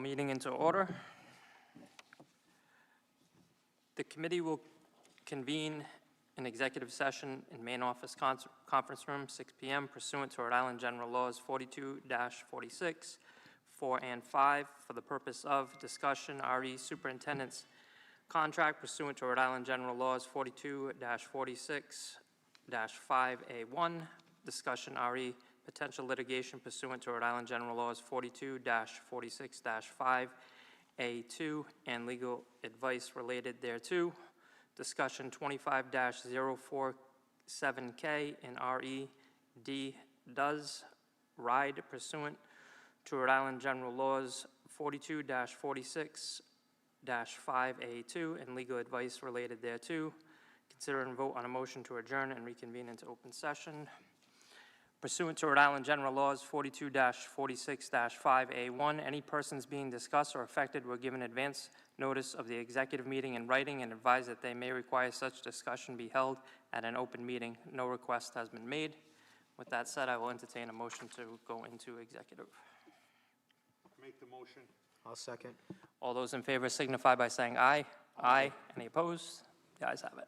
meeting into order. The committee will convene an executive session in main office conference room, 6 p.m. pursuant to Rhode Island General Laws 42-46, 4 and 5, for the purpose of discussion RE Superintendent's contract pursuant to Rhode Island General Laws 42-46-5A1, discussion RE potential litigation pursuant to Rhode Island General Laws 42-46-5A2 and legal advice related thereto, discussion 25-047K in RED does ride pursuant to Rhode Island General Laws 42-46-5A2 and legal advice related thereto. Consider and vote on a motion to adjourn and reconvene into open session. Pursuant to Rhode Island General Laws 42-46-5A1, any persons being discussed or affected were given advance notice of the executive meeting in writing and advised that they may require such discussion be held at an open meeting. No request has been made. With that said, I will entertain a motion to go into executive. Make the motion. I'll second. All those in favor signify by saying aye. Aye. Any opposed? The ayes have it.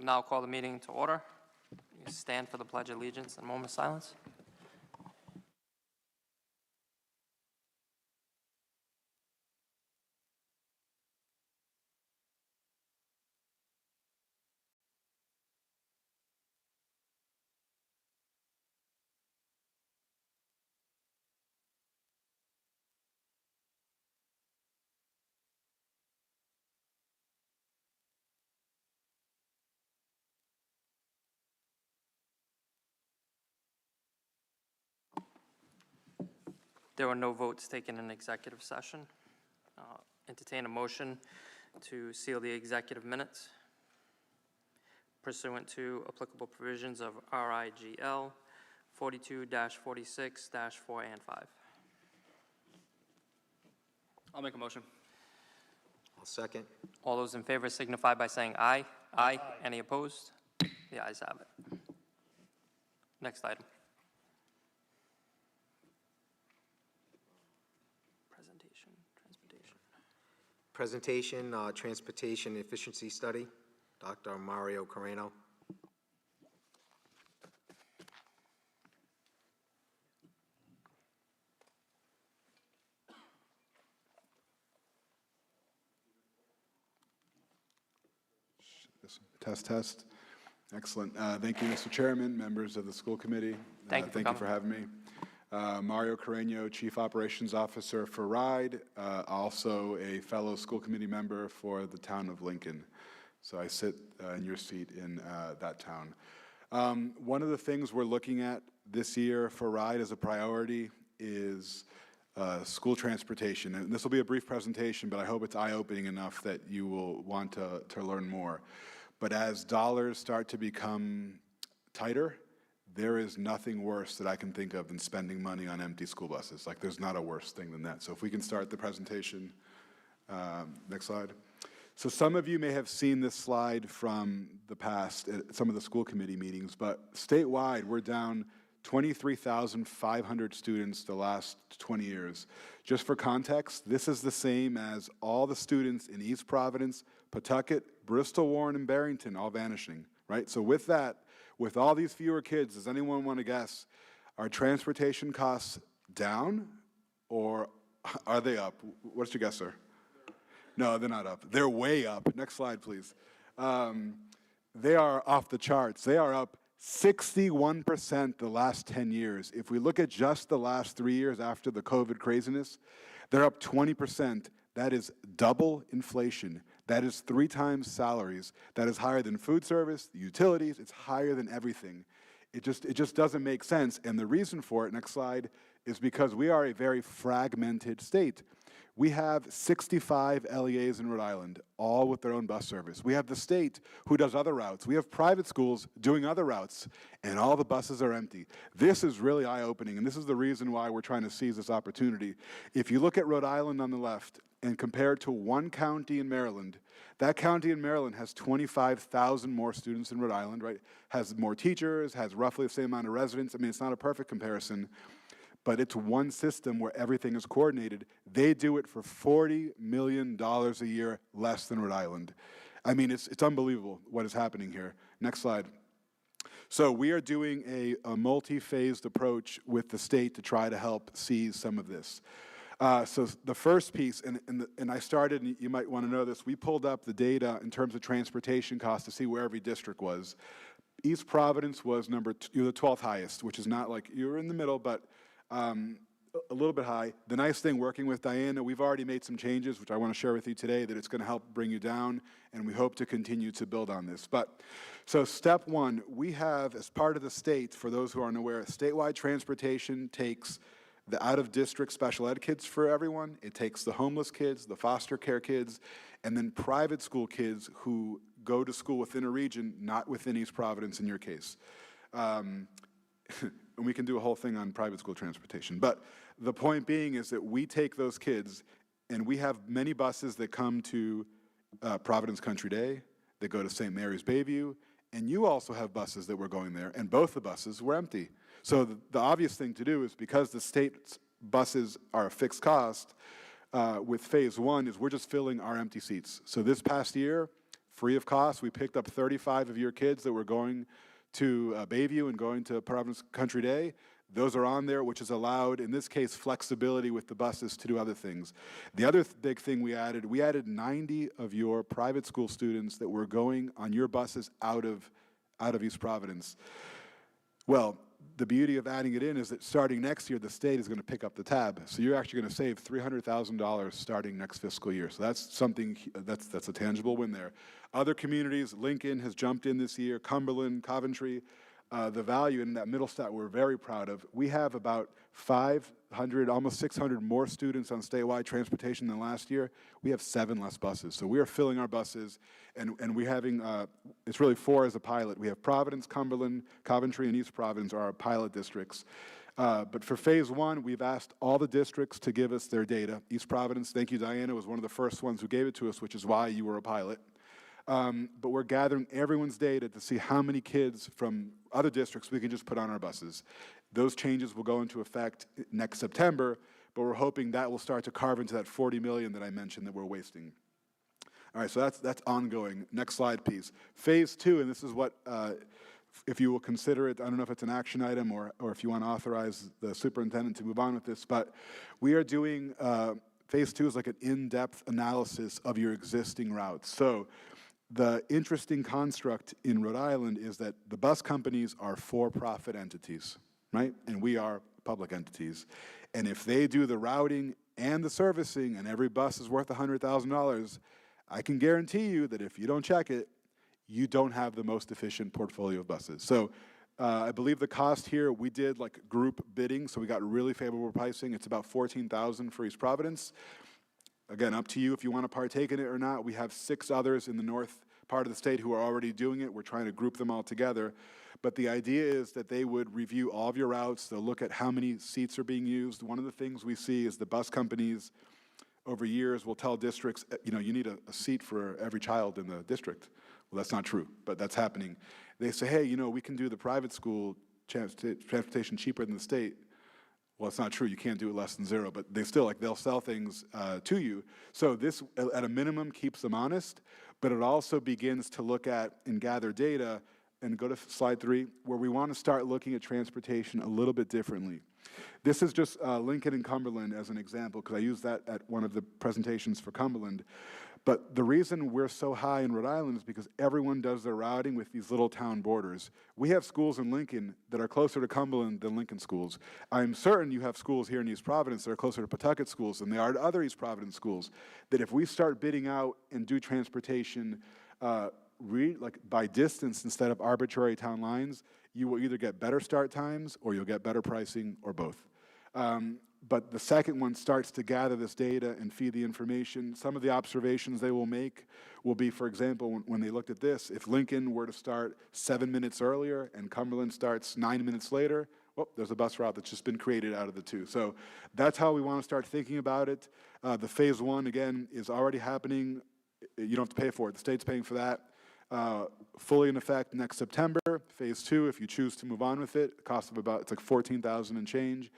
now call the meeting to order. You stand for the Pledge of Allegiance and a moment of silence. There were no votes taken in executive session. Entertain a motion to seal the executive minutes pursuant to applicable provisions of RIGL 42-46-4 and 5. I'll make a motion. I'll second. All those in favor signify by saying aye. Aye. Any opposed? The ayes have it. Next item. Presentation, Transportation Efficiency Study, Dr. Mario Carreno. Test. Excellent. Thank you, Mr. Chairman, members of the school committee. Thank you for having me. Mario Carreno, Chief Operations Officer for RIDE, also a fellow school committee member for the town of Lincoln. So I sit in your seat in that town. One of the things we're looking at this year for RIDE as a priority is school transportation. And this will be a brief presentation, but I hope it's eye-opening enough that you will want to learn more. But as dollars start to become tighter, there is nothing worse that I can think of than spending money on empty school buses. Like, there's not a worse thing than that. So if we can start the presentation. Next slide. So some of you may have seen this slide from the past at some of the school committee meetings, but statewide, we're down 23,500 students the last 20 years. Just for context, this is the same as all the students in East Providence, Pawtucket, Bristol, Warren, and Barrington all vanishing, right? So with that, with all these fewer kids, does anyone want to guess, are transportation costs down or are they up? What's your guess, sir? No, they're not up. They're way up. Next slide, please. They are off the charts. They are up 61% the last 10 years. If we look at just the last 3 years after the COVID craziness, they're up 20%. That is double inflation. That is 3 times salaries. That is higher than food service, utilities. It's higher than everything. It just doesn't make sense. And the reason for it, next slide, is because we are a very fragmented state. We have 65 LEAs in Rhode Island, all with their own bus service. We have the state who does other routes. We have private schools doing other routes, and all the buses are empty. This is really eye-opening, and this is the reason why we're trying to seize this opportunity. If you look at Rhode Island on the left and compare it to one county in Maryland, that county in Maryland has 25,000 more students than Rhode Island, right? Has more teachers, has roughly the same amount of residents. I mean, it's not a perfect comparison, but it's one system where everything is coordinated. They do it for $40 million a year less than Rhode Island. I mean, it's unbelievable what is happening here. Next slide. So we are doing a multi-phased approach with the state to try to help seize some of this. So the first piece, and I started, and you might want to know this, we pulled up the data in terms of transportation costs to see where every district was. East Providence was you're the 12th highest, which is not like, you're in the middle, but a little bit high. The nice thing working with Diana, we've already made some changes, which I want to share with you today, that it's going to help bring you down, and we hope to continue to build on this. But, so step one, we have, as part of the state, for those who aren't aware, statewide transportation takes the out-of-district special ed kids for everyone. It takes the homeless kids, the foster care kids, and then private school kids who go to school within a region, not within East Providence in your case. And we can do a whole thing on private school transportation. But the point being is that we take those kids, and we have many buses that come to Providence Country Day, that go to St. Mary's Bayview, and you also have buses that were going there, and both the buses were empty. So the obvious thing to do is, because the state's buses are a fixed cost, with phase one is we're just filling our empty seats. So this past year, free of cost. We picked up 35 of your kids that were going to Bayview and going to Providence Country Day. Those are on there, which has allowed, in this case, flexibility with the buses to do other things. The other big thing we added 90 of your private school students that were going on your buses out of East Providence. Well, the beauty of adding it in is that starting next year, the state is going to pick up the tab. So you're actually going to save $300,000 starting next fiscal year. So that's something, that's a tangible win there. Other communities, Lincoln has jumped in this year, Cumberland, Coventry. The value in that middle stat we're very proud of. We have about 500, almost 600 more students on statewide transportation than last year. We have 7 less buses. So we are filling our buses, and we're having, it's really 4 as a pilot. We have Providence, Cumberland, Coventry, and East Providence are our pilot districts. But for phase 1, we've asked all the districts to give us their data. East Providence, thank you, Diana, was one of the first ones who gave it to us, which is why you were a pilot. But we're gathering everyone's data to see how many kids from other districts we can just put on our buses. Those changes will go into effect next September, but we're hoping that will start to carve into that $40 million that I mentioned that we're wasting. All right, so that's ongoing. Next slide, please. Phase 2, and this is what, if you will consider it, I don't know if it's an action item or if you want to authorize the superintendent to move on with this, but we are doing, phase 2 is like an in-depth analysis of your existing routes. So the interesting construct in Rhode Island is that the bus companies are for-profit entities, right? And we are public entities. And if they do the routing and the servicing and every bus is worth $100,000, I can guarantee you that if you don't check it, you don't have the most efficient portfolio of buses. So I believe the cost here, we did like group bidding, so we got really favorable pricing. It's about $14,000 for East Providence. Again, up to you if you want to partake in it or not. We have 6 others in the north part of the state who are already doing it. We're trying to group them all together. But the idea is that they would review all of your routes. They'll look at how many seats are being used. One of the things we see is the bus companies over years will tell districts, you know, you need a seat for every child in the district. Well, that's not true, but that's happening. They say, hey, you know, we can do the private school transportation cheaper than the state. Well, it's not true. You can't do it less than 0, but they still, like, they'll sell things to you. So this, at a minimum, keeps them honest, but it also begins to look at and gather data, and go to slide 3, where we want to start looking at transportation a little bit differently. This is just Lincoln and Cumberland as an example, because I used that at one of the presentations for Cumberland. But the reason we're so high in Rhode Island is because everyone does their routing with these little town borders. We have schools in Lincoln that are closer to Cumberland than Lincoln schools. I'm certain you have schools here in East Providence that are closer to Pawtucket schools than they are to other East Providence schools. That if we start bidding out and do transportation like by distance instead of arbitrary town lines, you will either get better start times or you'll get better pricing or both. But the second one starts to gather this data and feed the information. Some of the observations they will make will be, for example, when they looked at this, if Lincoln were to start 7 minutes earlier and Cumberland starts 9 minutes later, well, there's a bus route that's just been created out of the 2. So that's how we want to start thinking about it. The phase 1, again, is already happening. You don't have to pay for it. The state's paying for that. Fully in effect next September. Phase 2, if you choose to move on with it, cost of about, it's like $14,000 and change.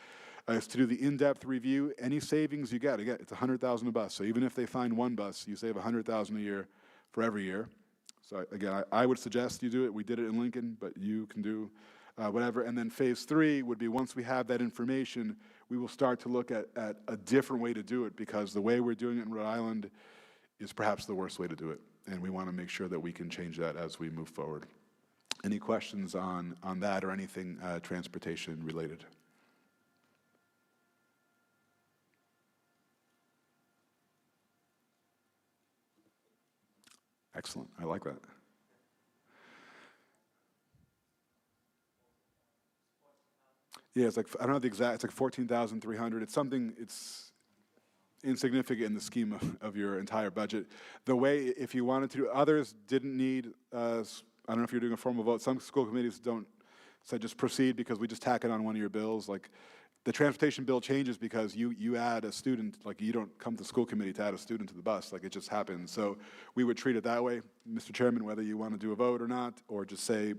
Is to do the in-depth review. Any savings you get, again, it's $100,000 a bus. So even if they find one bus, you save $100,000 a year for every year. So again, I would suggest you do it. We did it in Lincoln, but you can do whatever. And then phase 3 would be, once we have that information, we will start to look at a different way to do it, because the way we're doing it in Rhode Island is perhaps the worst way to do it. And we want to make sure that we can change that as we move forward. Any questions on that or anything transportation related? Excellent. I like that. Yeah, it's like, I don't know the exact, it's like 14,300. It's something, it's insignificant in the scheme of your entire budget. The way, if you wanted to, others didn't need, I don't know if you're doing a formal vote. Some school committees don't say just proceed because we just tack it on one of your bills. Like, the transportation bill changes because you add a student, like you don't come to school committee to add a student to the bus, like it just happens. So we would treat it that way. Mr. Chairman, whether you want to do a vote or not, or just say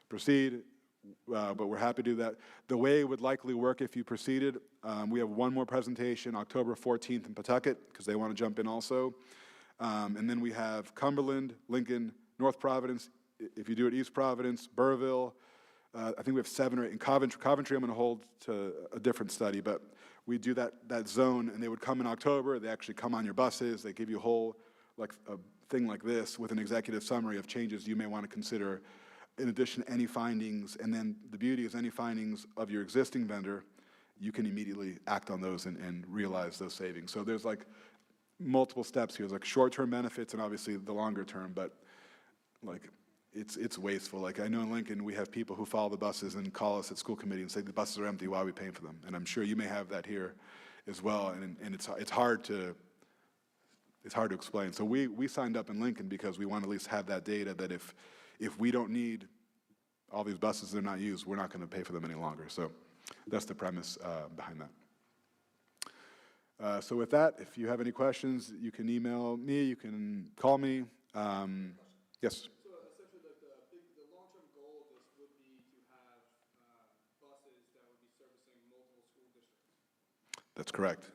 proceed, but we're happy to do that. The way it would likely work if you proceeded, we have one more presentation, October 14th in Pawtucket, because they want to jump in also. And then we have Cumberland, Lincoln, North Providence. If you do it East Providence, Burrillville, I think we have 7 or 8 in Coventry. Coventry I'm going to hold to a different study, but we do that zone, and they would come in October. They actually come on your buses. They give you a whole like a thing like this with an executive summary of changes you may want to consider. In addition, any findings, and then the beauty is any findings of your existing vendor, you can immediately act on those and realize those savings. So there's like multiple steps here. There's like short-term benefits and obviously the longer term, but like it's wasteful. Like I know in Lincoln, we have people who follow the buses and call us at school committee and say the buses are empty, why are we paying for them? And I'm sure you may have that here as well, and it's hard to explain. So we signed up in Lincoln because we want to at least have that data that if we don't need all these buses, they're not used, we're not going to pay for them any longer. So that's the premise behind that. So with that, if you have any questions, you can email me, you can call me. Yes? So essentially, the long-term goal of this would be to have buses that would be servicing multiple school districts. That's correct.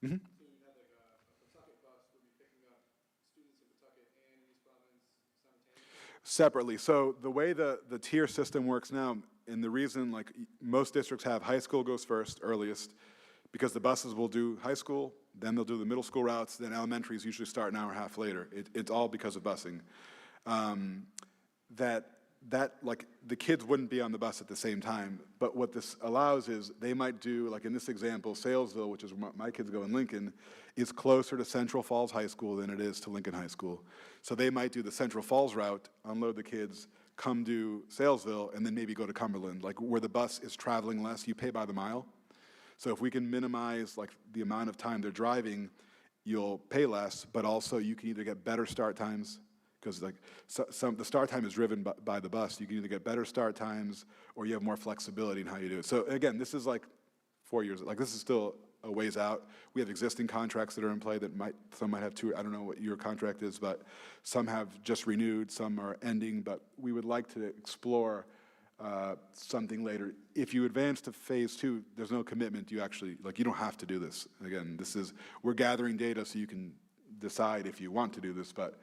Mm-hmm. So you'd have like a Pawtucket bus would be picking up students in Pawtucket and East Providence simultaneously? Separately. So the way the tier system works now, and the reason like most districts have high school goes first, earliest, because the buses will do high school, then they'll do the middle school routes, then elementaries usually start an hour and a half later. It's all because of busing. That like the kids wouldn't be on the bus at the same time, but what this allows is they might do, like in this example, Salesville, which is where my kids go in Lincoln, is closer to Central Falls High School than it is to Lincoln High School. So they might do the Central Falls route, unload the kids, come do Salesville, and then maybe go to Cumberland. Like where the bus is traveling less, you pay by the mile. So if we can minimize like the amount of time they're driving, you'll pay less, but also you can either get better start times, because like the start time is driven by the bus. You can either get better start times or you have more flexibility in how you do it. So again, this is like 4 years, like this is still a ways out. We have existing contracts that are in play that some might have 2, I don't know what your contract is, but some have just renewed, some are ending, but we would like to explore something later. If you advance to phase 2, there's no commitment. You actually, like you don't have to do this. Again, we're gathering data so you can decide if you want to do this, but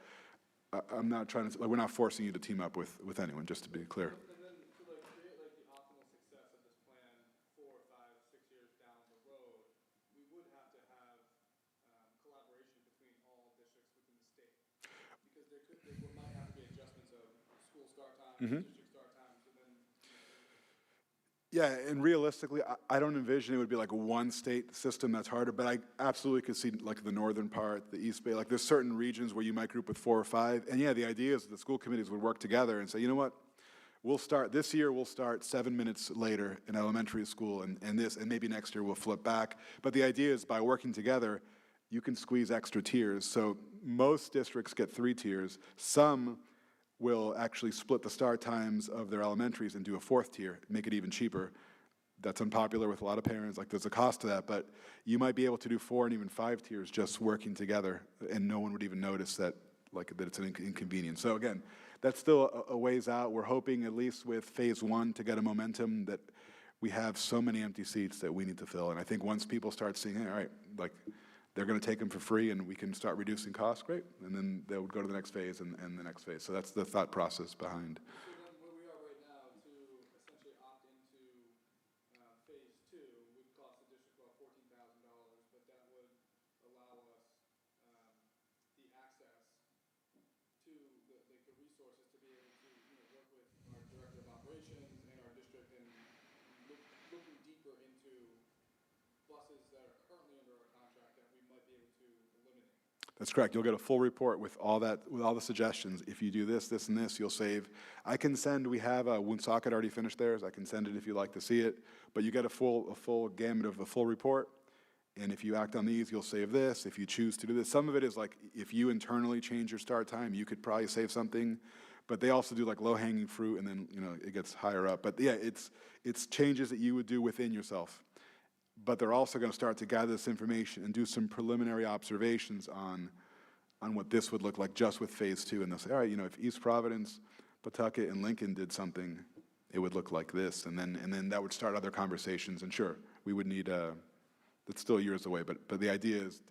I'm not trying to, like, we're not forcing you to team up with anyone, just to be clear. And then to like create like the optimal success of this plan 4, 5, 6 years down the road, we would have to have collaboration between all districts within the state, because there might have to be adjustments of school start times, district start times, and then. Yeah, and realistically, I don't envision it would be like one state system that's harder, but I absolutely could see like the northern part, the East Bay, like there's certain regions where you might group with 4 or 5. And yeah, the idea is the school committees would work together and say, you know what, this year we'll start 7 minutes later in elementary school and maybe next year we'll flip back. But the idea is by working together, you can squeeze extra tiers. So most districts get 3 tiers. Some will actually split the start times of their elementaries and do a 4th tier, make it even cheaper. That's unpopular with a lot of parents. Like there's a cost to that, but you might be able to do 4 and even 5 tiers just working together, and no one would even notice that it's an inconvenience. So again, that's still a ways out. We're hoping at least with phase 1 to get a momentum that we have so many empty seats that we need to fill. And I think once people start seeing, hey, all right, like they're going to take them for free and we can start reducing costs, great. And then they would go to the next phase and the next phase. So that's the thought process behind. So then where we are right now, to essentially opt into phase 2 would cost the district about $14,000, but that would allow us the access to the resources to be able to work with our director of operations and our district and looking deeper into buses that are currently under our contract that we might be able to eliminate. That's correct. You'll get a full report with all that, with all the suggestions. If you do this, this, and this, you'll save. I can send, we have Woonsocket already finished theirs. I can send it if you'd like to see it. But you get a full gamut of a full report. And if you act on these, you'll save this. If you choose to do this, some of it is like, if you internally change your start time, you could probably save something. But they also do like low-hanging fruit, and then, it gets higher up. But yeah, it's changes that you would do within yourself. But they're also going to start to gather this information and do some preliminary observations on what this would look like just with phase 2. And they'll say, all right, if East Providence, Pawtucket, and Lincoln did something, it would look like this. And then that would start other conversations. And sure, we would need That's still years away, but the idea is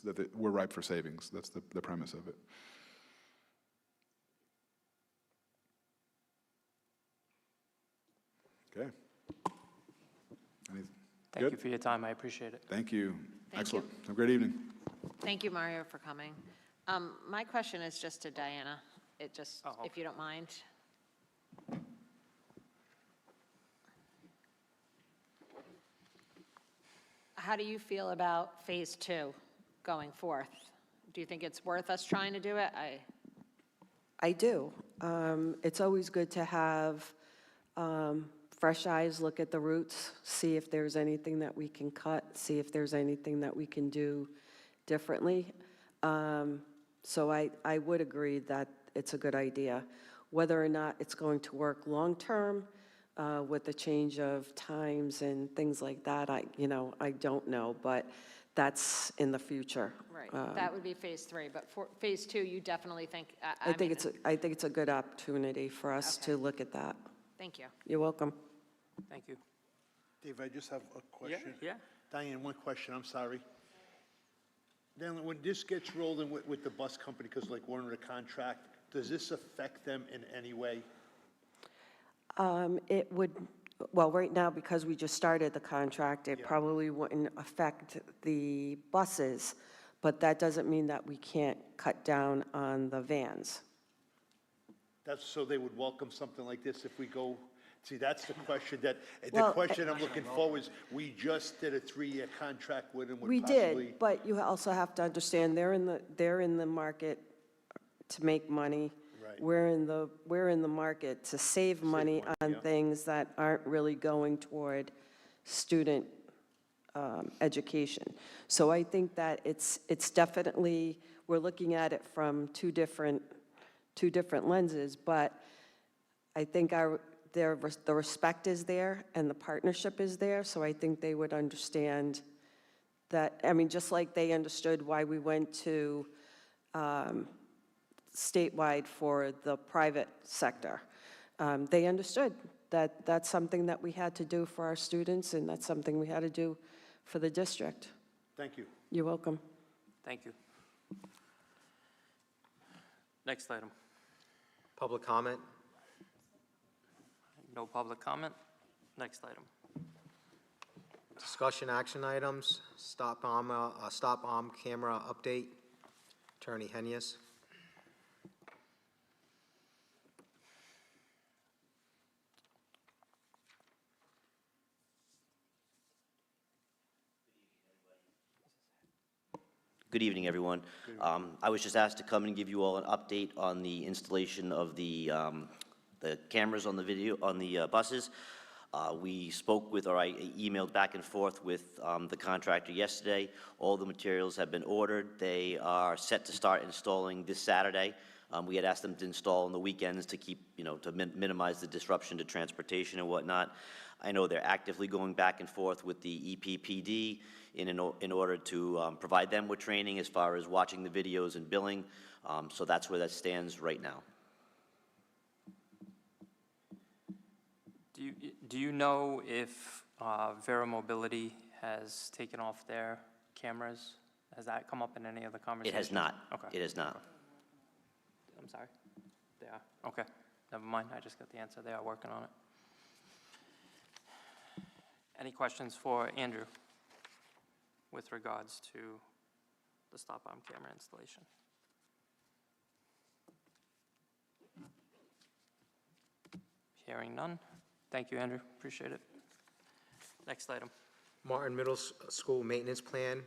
that we're ripe for savings. That's the premise of it. Okay. Thank you Good? for your time, I appreciate it. Thank you. Thank Excellent. you. Have a great evening. Thank you, Mario, for coming. My question is just to Diana, Oh, okay. if you don't mind. How do you feel about Phase 2 going forth? Do you think it's worth us trying to do it? I do. It's always good to have fresh eyes look at the routes, see if there's anything that we can cut, see if there's anything that we can do differently. So I would agree that it's a good idea. Whether or not it's going to work long-term with the change of times and things like that, I don't know, but that's in the future. Right, that would be Phase 3, but for Phase 2, you definitely think, I think it's a good opportunity for us to look at that. Thank you. You're welcome. Thank you. Dave, I just have a question. Yeah. Diane, one question, I'm sorry. Then when this gets rolled in with the bus company, because like we're under a contract, does this affect them in any way? It would, well, right now, because we just started the contract, it Yeah. probably wouldn't affect the buses, but that doesn't mean that we can't cut down on the vans. That's so they would welcome something like this if we go, see, that's the question the Well, question I'm looking for is, we just did a 3-year contract with them. We did, but you also have to understand, they're in the market to make money. Right. We're in the market to save money money, on yeah. things that aren't really going toward student education. So I think that it's definitely, we're looking at it from two different lenses, but I think the respect is there and the partnership is there, so I think they would understand that, I mean, just like they understood why we went to statewide for the private sector. They understood that that's something that we had to do for our students, and that's something we had to do for the district. Thank you. You're welcome. Thank you. Next item. Public comment? No public comment. Next item. Discussion action items, stop arm camera update. Attorney Henyas. Good evening, everyone. I was just asked to come and give you all an update on the installation of the cameras on the video, on the buses. We spoke with, or I emailed back and forth with the contractor yesterday. All the materials have been ordered. They are set to start installing this Saturday. We had asked them to install on the weekends to keep, to minimize the disruption to transportation and whatnot. I know they're actively going back and forth with the EPPD in order to provide them with training as far as watching the videos and billing. So that's where that stands right now. Do you know if Vera Mobility has taken off their cameras? Has that come up in any of the It conversations? has not. Okay. It has not. I'm sorry. They are? Okay. Never mind. I just got the answer. They are working on it. Any questions for Andrew with regards to the stop arm camera installation? Hearing none. Thank you, Andrew. Appreciate it. Next item. Martin Middle School Maintenance Plan.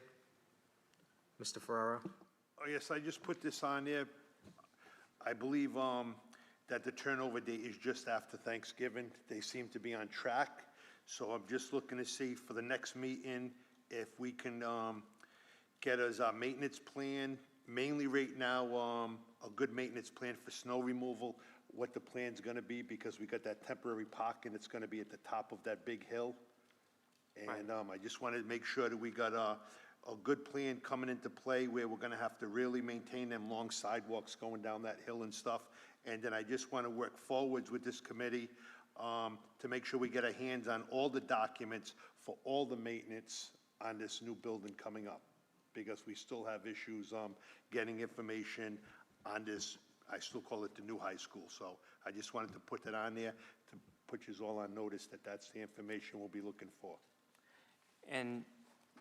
Mr. Ferrara. Oh, yes, I just put this on there. I believe that the turnover date is just after Thanksgiving. They seem to be on track. So I'm just looking to see for the next meeting if we can get us a maintenance plan, mainly right now, a good maintenance plan for snow removal, what the plan's gonna be, because we got that temporary parking that's gonna be at the top of that big hill. And I just wanted to make sure that we got a good plan coming into play where we're gonna have to really maintain them long sidewalks going down that hill and stuff. And then I just wanna work forwards with this committee to make sure we get our hands on all the documents for all the maintenance on this new building coming up, because we still have issues getting information on this, I still call it the new high school. So I just wanted to put that on there to put you all on notice that that's the information we'll be looking for. And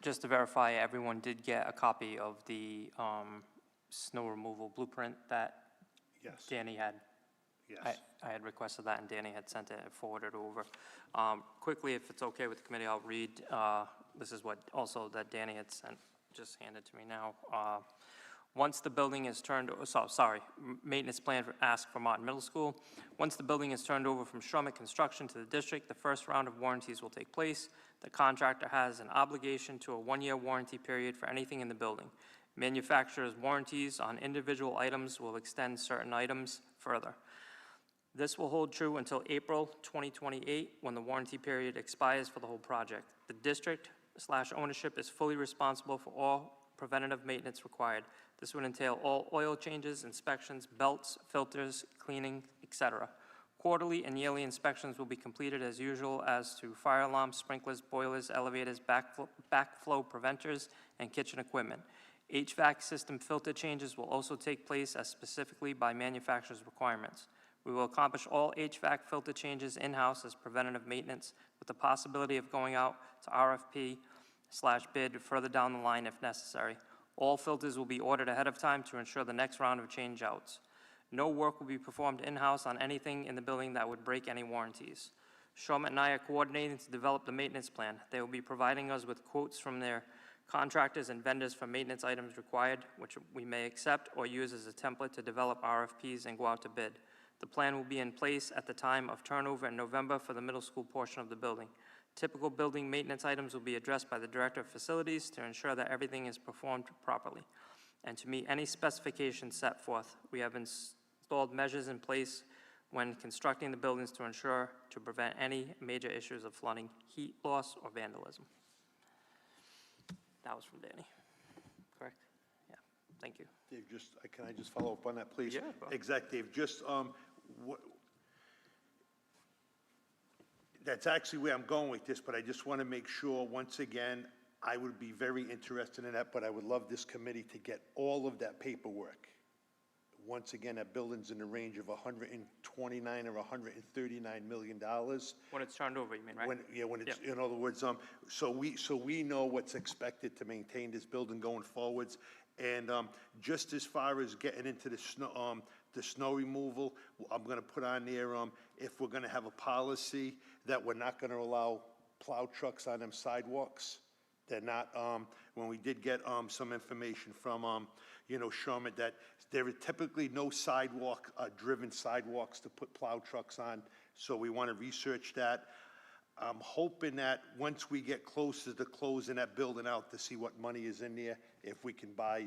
just to verify, everyone did get a copy of the snow removal blueprint that Yes, Danny had. yes. I had requested that, and Danny had sent it and forwarded it over. Quickly, if it's okay with the committee, I'll read, this is what also that Danny had sent, just handed to me now. Once the building is turned, maintenance plan asked for Martin Middle School. Once the building is turned over from Strummett Construction to the district, the first round of warranties will take place. The contractor has an obligation to a 1-year warranty period for anything in the building. Manufacturer's warranties on individual items will extend certain items further. This will hold true until April 2028, when the warranty period expires for the whole project. The district/ownership is fully responsible for all preventative maintenance required. This would entail all oil changes, inspections, belts, filters, cleaning, etc. Quarterly and yearly inspections will be completed as usual as to fire alarms, sprinklers, boilers, elevators, backflow preventers, and kitchen equipment. HVAC system filter changes will also take place as specifically by manufacturer's requirements. We will accomplish all HVAC filter changes in-house as preventative maintenance, with the possibility of going out to RFP/bid further down the line if necessary. All filters will be ordered ahead of time to ensure the next round of change-outs. No work will be performed in-house on anything in the building that would break any warranties. Strummett and I are coordinating to develop the maintenance plan. They will be providing us with quotes from their contractors and vendors for maintenance items required, which we may accept or use as a template to develop RFPs and go out to bid. The plan will be in place at the time of turnover in November for the middle school portion of the building. Typical building maintenance items will be addressed by the Director of Facilities to ensure that everything is performed properly and to meet any specifications set forth. We have installed measures in place when constructing the buildings to prevent any major issues of flooding, heat loss, or vandalism. That was from Danny, correct? Yeah, thank you. Dave, can I just follow up on that, please? Yeah, go ahead. Exact, Dave, that's actually where I'm going with this, but I just want to make sure, once again, I would be very interested in that, but I would love this committee to get all of that paperwork. Once again, that building's in the range of $129 or $139 million. When it's turned over, you mean, right? When it's, in other words, so we know what's expected to maintain this building going forwards. And just as far as getting into the snow removal, I'm gonna put on there, if we're gonna have a policy that we're not gonna allow plow trucks on them sidewalks. They're not, when we did get some information from, Sherman, that there are typically no sidewalk, driven sidewalks to put plow trucks on, so we want to research that. I'm hoping that once we get closer to closing that building out to see what money is in there, if we can buy,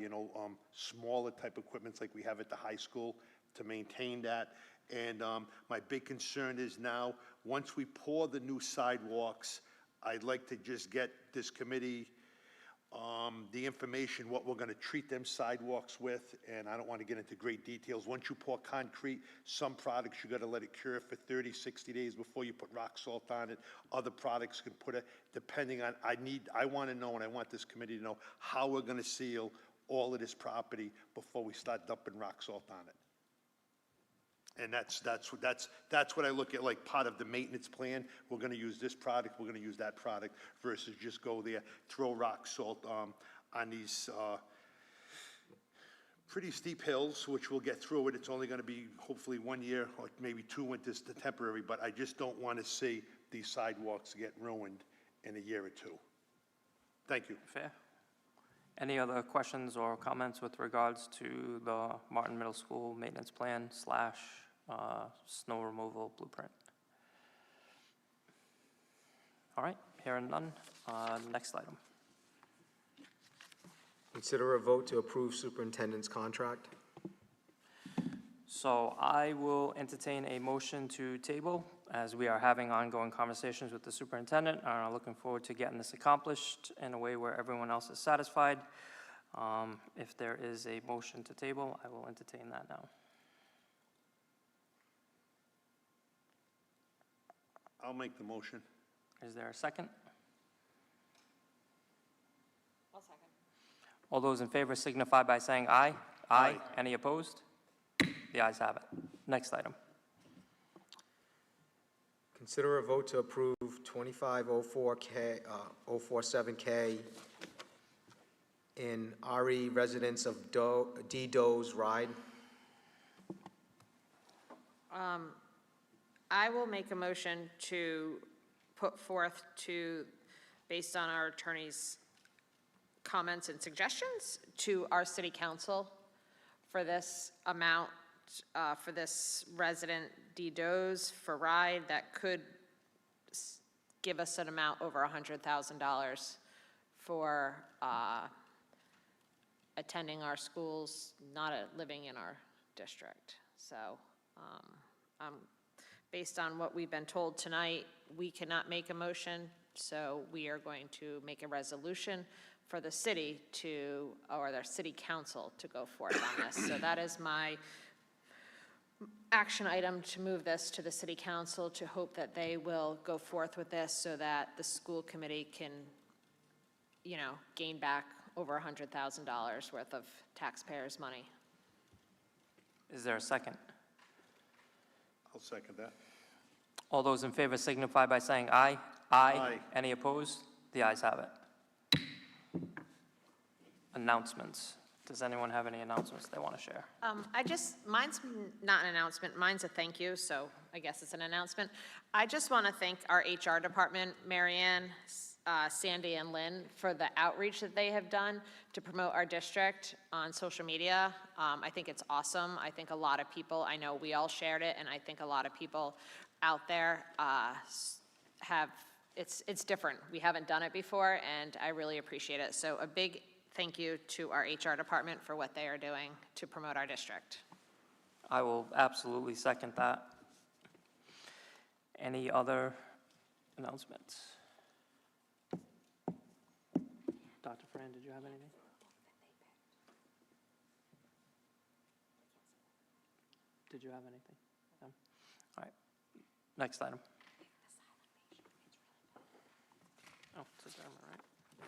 smaller type equipments like we have at the high school to maintain that. And my big concern is now, once we pour the new sidewalks, I'd like to just get this committee the information, what we're going to treat them sidewalks with, and I don't want to get into great details. Once you pour concrete, some products you got to let it cure for 30, 60 days before you put rock salt on it. Other products can put it, depending on, I want to know, and I want this committee to know, how we're going to seal all of this property before we start dumping rock salt on it. And that's what I look at, like part of the maintenance plan. We're gonna use this product, we're gonna use that product, versus just go there, throw rock salt on these pretty steep hills, which we'll get through it. It's only gonna be hopefully 1 year or maybe 2 winters to temporary, but I just don't wanna see these sidewalks get ruined in a year or two. Thank you. Fair. Any other questions or comments with regards to the Martin Middle School maintenance plan / snow removal blueprint? All right, hearing none. Next item. Consider a vote to approve superintendent's contract. So I will entertain a motion to table, as we are having ongoing conversations with the superintendent and are looking forward to getting this accomplished in a way where everyone else is satisfied. If there is a motion to table, I will entertain that now. I'll make the motion. Is there a second? All those in favor signify by saying aye. Aye. Any opposed? The ayes have it. Next item. Consider a vote to approve 2504K, 047K in RE Residence of D. Doe's Ride. I will make a motion to put forth to, based on our attorney's comments and suggestions, to our city council for this amount, for this resident D. Doe's for ride that could give us an amount over $100,000 for attending our schools, not living in our district. So based on what we've been told tonight, we cannot make a motion, so we are going to make a resolution for the city to, or their city council to go forth on this. So that is my action item, to move this to the city council, to hope that they will go forth with this so that the school committee can, gain back over $100,000 worth of taxpayers' money. Is there a second? I'll second that. All those in favor signify by saying aye. Aye. Any opposed? The ayes have it. Announcements. Does anyone have any announcements they want to share? Mine's not an announcement, mine's a thank you, so I guess it's an announcement. I just want to thank our HR department, Marianne, Sandy, and Lynn, for the outreach that they have done to promote our district on social media. I think it's awesome. I think a lot of people, I know we all shared it, and I think a lot of people out there it's different. We haven't done it before, and I really appreciate it. So a big thank you to our HR department for what they are doing to promote our district. I will absolutely second that. Any other announcements? Dr. Fran, did you have anything? Did you have anything? No? All right. Next item. Oh, it's adjournment, right? Yeah.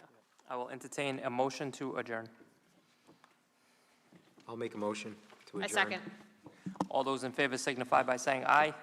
I will entertain a motion to adjourn. I'll make a motion to adjourn. I second. All those in favor signify by saying aye.